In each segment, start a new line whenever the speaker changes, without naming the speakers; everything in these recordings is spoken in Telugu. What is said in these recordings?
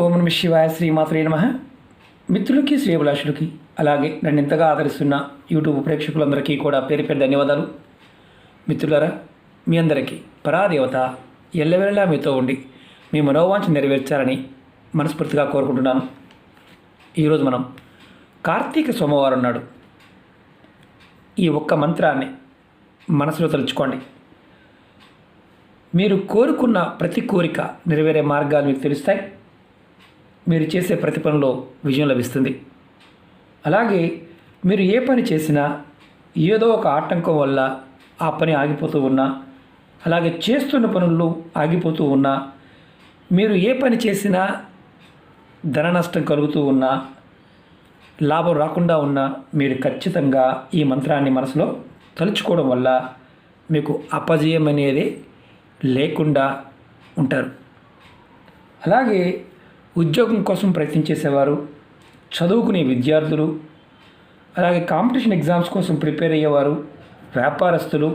ఓం నమ శివాయ శ్రీమాత్రే నమః. మిత్రులకి శ్రేయభిలాషులకి అలాగే నన్ను ఎంతగా ఆదరిస్తున్న యూట్యూబ్ ప్రేక్షకులందరికీ కూడా పేరు పేరు ధన్యవాదాలు. మిత్రులారా, మీ అందరికీ పరాదేవత ఎల్లవేళలా మీతో ఉండి మీ మనోవాంఛ నెరవేర్చాలని మనస్ఫూర్తిగా కోరుకుంటున్నాను. ఈరోజు మనం కార్తీక సోమవారం నాడు ఈ ఒక్క మంత్రాన్ని మనసులో తలుచుకోండి. మీరు కోరుకున్న ప్రతి కోరిక నెరవేరే మార్గాలు మీకు తెలుస్తాయి. మీరు చేసే ప్రతి పనిలో విజయం లభిస్తుంది. అలాగే మీరు ఏ పని చేసినా ఏదో ఒక ఆటంకం వల్ల ఆ పని ఆగిపోతూ ఉన్నా, అలాగే చేస్తున్న పనుల్లో ఆగిపోతూ ఉన్నా, మీరు ఏ పని చేసినా ధన నష్టం కలుగుతూ ఉన్నా, లాభం రాకుండా ఉన్నా, మీరు ఖచ్చితంగా ఈ మంత్రాన్ని మనసులో తలుచుకోవడం వల్ల మీకు అపజయం అనేది లేకుండా ఉంటారు. అలాగే ఉద్యోగం కోసం ప్రయత్నించేసేవారు, చదువుకునే విద్యార్థులు, అలాగే కాంపిటీషన్ ఎగ్జామ్స్ కోసం ప్రిపేర్ అయ్యేవారు, వ్యాపారస్తులు,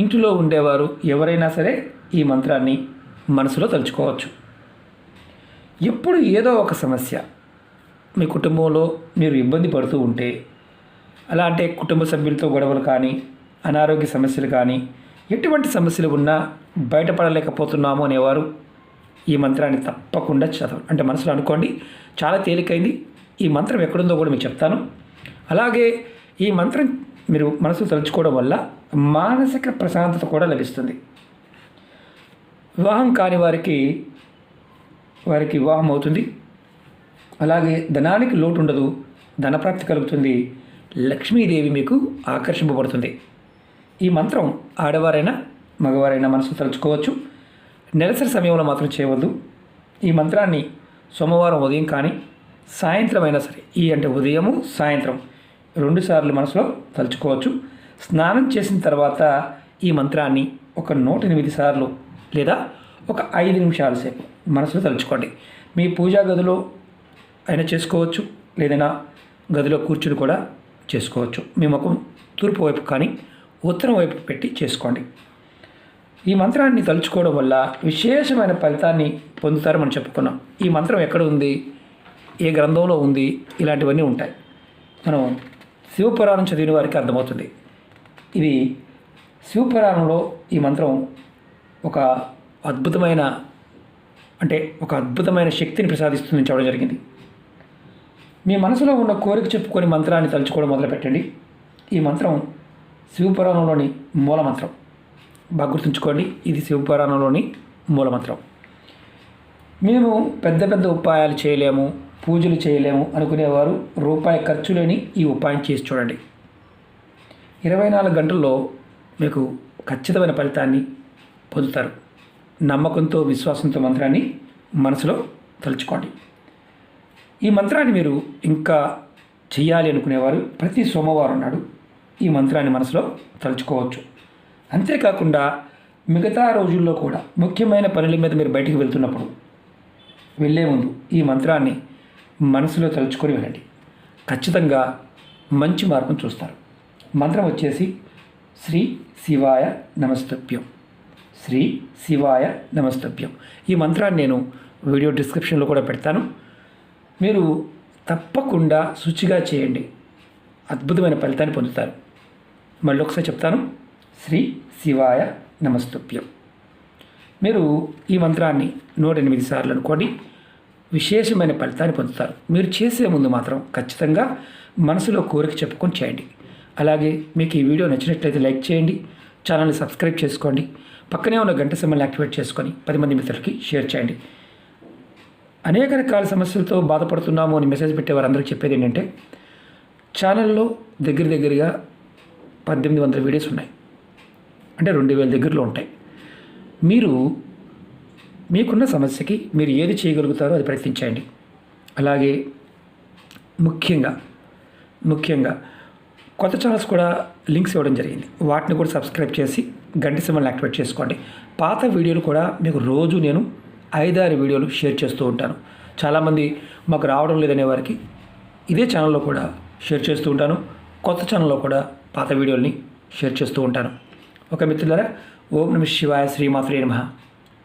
ఇంటిలో ఉండేవారు ఎవరైనా సరే ఈ మంత్రాన్ని మనసులో తలుచుకోవచ్చు. ఎప్పుడు ఏదో ఒక సమస్య మీ కుటుంబంలో మీరు ఇబ్బంది పడుతూ ఉంటే, అలా అంటే కుటుంబ సభ్యులతో గొడవలు కానీ, అనారోగ్య సమస్యలు కానీ, ఎటువంటి సమస్యలు ఉన్నా బయటపడలేకపోతున్నాము అనేవారు ఈ మంత్రాన్ని తప్పకుండా చదవండి. అంటే మనసులో అనుకోండి, చాలా తేలికైంది. ఈ మంత్రం ఎక్కడుందో కూడా మీకు చెప్తాను. అలాగే ఈ మంత్రం మీరు మనసులో తలుచుకోవడం వల్ల మానసిక ప్రశాంతత కూడా లభిస్తుంది. వివాహం కాని వారికి వివాహం అవుతుంది. అలాగే ధనానికి లోటు ఉండదు, ధనప్రాప్తి కలుగుతుంది, లక్ష్మీదేవి మీకు ఆకర్షింపబడుతుంది. ఈ మంత్రం ఆడవారైనా మగవారైనా మనసు తలుచుకోవచ్చు. నెలసరి సమయంలో మాత్రం చేయవద్దు. ఈ మంత్రాన్ని సోమవారం ఉదయం కానీ సాయంత్రం అయినా సరే, అంటే ఉదయము సాయంత్రం 2 సార్లు మనసులో తలుచుకోవచ్చు. స్నానం చేసిన తర్వాత ఈ మంత్రాన్ని ఒక 108 సార్లు లేదా ఒక 5 నిమిషాల సేపు మనసులో తలుచుకోండి. మీ పూజా గదిలో అయినా చేసుకోవచ్చు, లేదైనా గదిలో కూర్చుని కూడా చేసుకోవచ్చు. మీ ముఖం తూర్పు వైపు కానీ ఉత్తరం వైపు పెట్టి చేసుకోండి. ఈ మంత్రాన్ని తలుచుకోవడం వల్ల విశేషమైన ఫలితాన్ని పొందుతారు మనం చెప్పుకున్నాం. ఈ మంత్రం ఎక్కడ ఉంది, ఏ గ్రంథంలో ఉంది, ఇలాంటివన్నీ ఉంటాయి. మనం శివపురాణం చదివిన వారికి అర్థమవుతుంది. ఇది శివపురాణంలో ఈ మంత్రం ఒక అద్భుతమైన శక్తిని ప్రసాదిస్తుందని చెప్పడం జరిగింది. మీ మనసులో ఉన్న కోరిక చెప్పుకొని మంత్రాన్ని తలుచుకోవడం మొదలుపెట్టండి. ఈ మంత్రం శివపురాణంలోని మూలమంత్రం. బాగా గుర్తుంచుకోండి, ఇది శివపురాణంలోని మూలమంత్రం. మేము పెద్ద ఉపాయాలు చేయలేము, పూజలు చేయలేము అనుకునేవారు రూపాయి ఖర్చు లేని ఈ ఉపాయం చేసి చూడండి. 24 గంటల్లో మీకు ఖచ్చితమైన ఫలితాన్ని పొందుతారు. నమ్మకంతో విశ్వాసంతో మంత్రాన్ని మనసులో తలుచుకోండి. ఈ మంత్రాన్ని మీరు ఇంకా చెయ్యాలి అనుకునేవారు ప్రతి సోమవారం నాడు ఈ మంత్రాన్ని మనసులో తలుచుకోవచ్చు. అంతేకాకుండా మిగతా రోజుల్లో కూడా ముఖ్యమైన పనుల మీద మీరు బయటికి వెళ్తున్నప్పుడు వెళ్ళే ముందు ఈ మంత్రాన్ని మనసులో తలుచుకొని వెళ్ళండి. ఖచ్చితంగా మంచి మార్పును చూస్తారు. మంత్రం వచ్చేసి శ్రీ శివాయ నమస్తుభ్యం, శ్రీ శివాయ నమస్తుభ్యం. ఈ మంత్రాన్ని నేను వీడియో డిస్క్రిప్షన్లో కూడా పెడతాను. మీరు తప్పకుండా శుచిగా చేయండి, అద్భుతమైన ఫలితాన్ని పొందుతారు. మళ్ళీ ఒకసారి చెప్తాను, శ్రీ శివాయ నమస్తుభ్యం. మీరు ఈ మంత్రాన్ని 108 సార్లు అనుకోండి, విశేషమైన ఫలితాన్ని పొందుతారు. మీరు చేసే ముందు మాత్రం ఖచ్చితంగా మనసులో కోరిక చెప్పుకొని చేయండి. అలాగే మీకు ఈ వీడియో నచ్చినట్లయితే లైక్ చేయండి, ఛానల్ని సబ్స్క్రైబ్ చేసుకోండి, పక్కనే ఉన్న గంట సింబల్ని యాక్టివేట్ చేసుకొని 10 మంది మిత్రులకి షేర్ చేయండి. అనేక రకాల సమస్యలతో బాధపడుతున్నాము అని మెసేజ్ పెట్టే వారందరికీ చెప్పేది ఏంటంటే, ఛానల్లో దగ్గరగా 1800 వీడియోస్ ఉన్నాయి, అంటే 2000 దగ్గరలో ఉంటాయి. మీకున్న సమస్యకి మీరు ఏది చేయగలుగుతారో అది ప్రయత్నించండి. అలాగే ముఖ్యంగా కొత్త ఛానల్స్ కూడా లింక్స్ ఇవ్వడం జరిగింది. వాటిని కూడా సబ్స్క్రైబ్ చేసి గంట సింబల్ని యాక్టివేట్ చేసుకోండి. పాత వీడియోలు కూడా మీకు రోజు నేను 5-6 వీడియోలు షేర్ చేస్తూ ఉంటాను. చాలామంది మాకు రావడం లేదనే వారికి ఇదే ఛానల్లో కూడా షేర్ చేస్తూ ఉంటాను. కొత్త ఛానల్లో కూడా పాత వీడియోల్ని షేర్ చేస్తూ ఉంటాను. ఒక మిత్రులారా, ఓం నమ శివాయ శ్రీమాత్రే నమః.